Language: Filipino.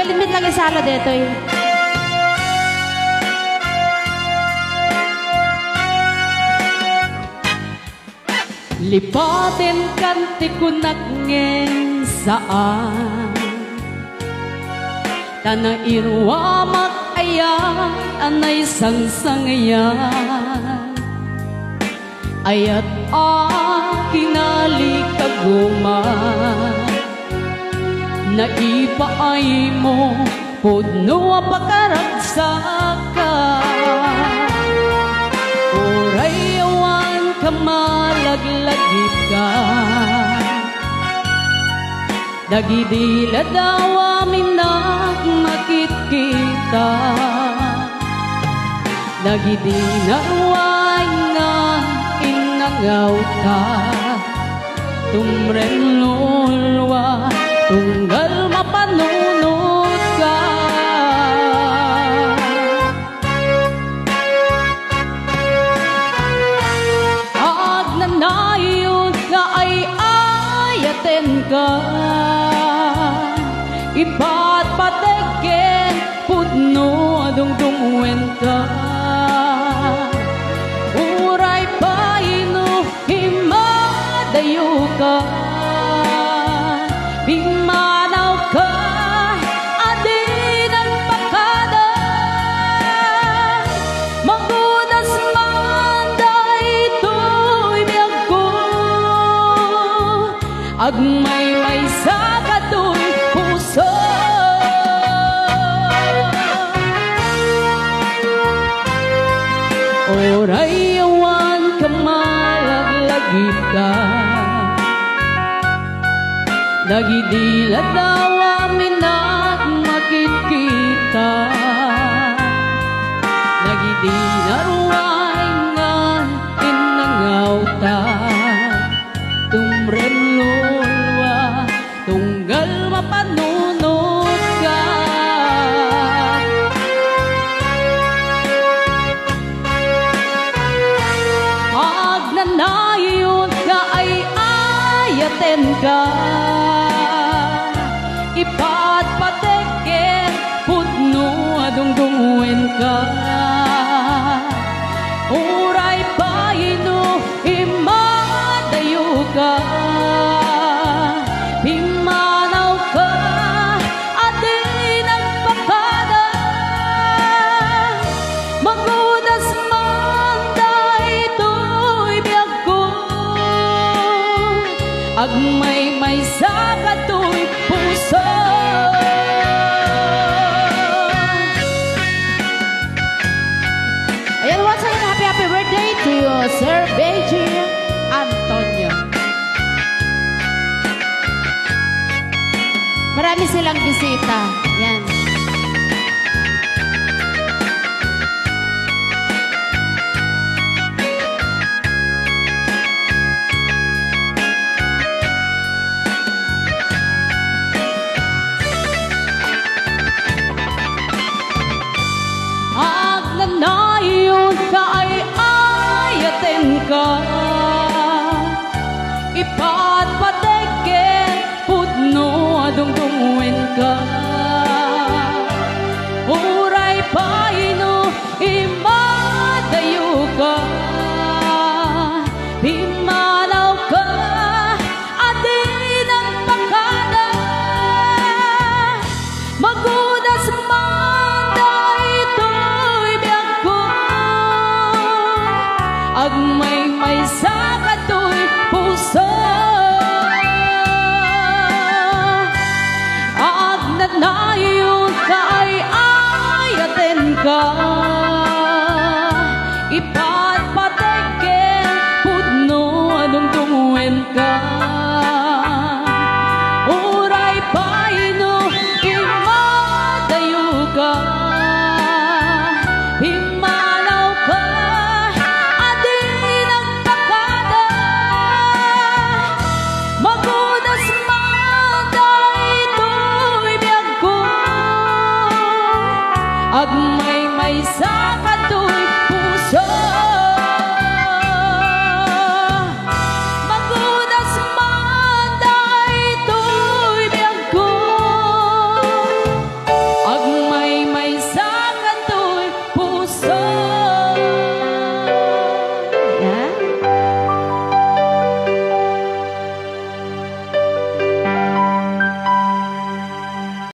limit lang isalo dito eh. Lipatin kanti kunak ngeng saan Tanang irwamak ayan anay sang-sangayan Ayat kinalikaguman Naipaay mo pudno pakaragsakan Oray awan kamalaglagip ka Dagidila daw amin nagmakit kita Dagidinaruay nga inangaw ka Tumren lulwa tunggal mapanunod ka Agnanayon nga ay ayaten ka Ipatpategen pudno dungdungwen ka Uray paino himadayo ka Bimanaw ka adin ang pakada Magudas manday ito'y biyag ko Agmay-may sa kato'y puso Oray awan kamalaglagip ka Nagidila daw amin nagmakit kita Nagidinaruay nga inangaw ta Tumren lulwa tunggal mapanunod ka Agnanayon ka ay ayaten ka Ipatpategen pudno dungdungwen ka Uray paino imadayo ka Bimanaw ka adin ang pakada Magudas manday ito'y biyag ko Agmay-may sa kato'y puso Ayan, once again, happy birthday to you, Sir Beijing Antonio. Marami silang bisita. Yan. Agnanayon ka ay ayaten ka Ipatpategen pudno dungdungwen ka Uray paino imadayo ka Bimanaw ka adin ang pakada Magudas manday ito'y biyag ko Agmay-may sa kato'y puso Agnanayon ka ay ayaten ka Ipatpategen pudno dungdungwen ka Uray paino imadayo ka Himanaw ka adin ang pakada Magudas manday ito'y biyag ko Agmay-may sa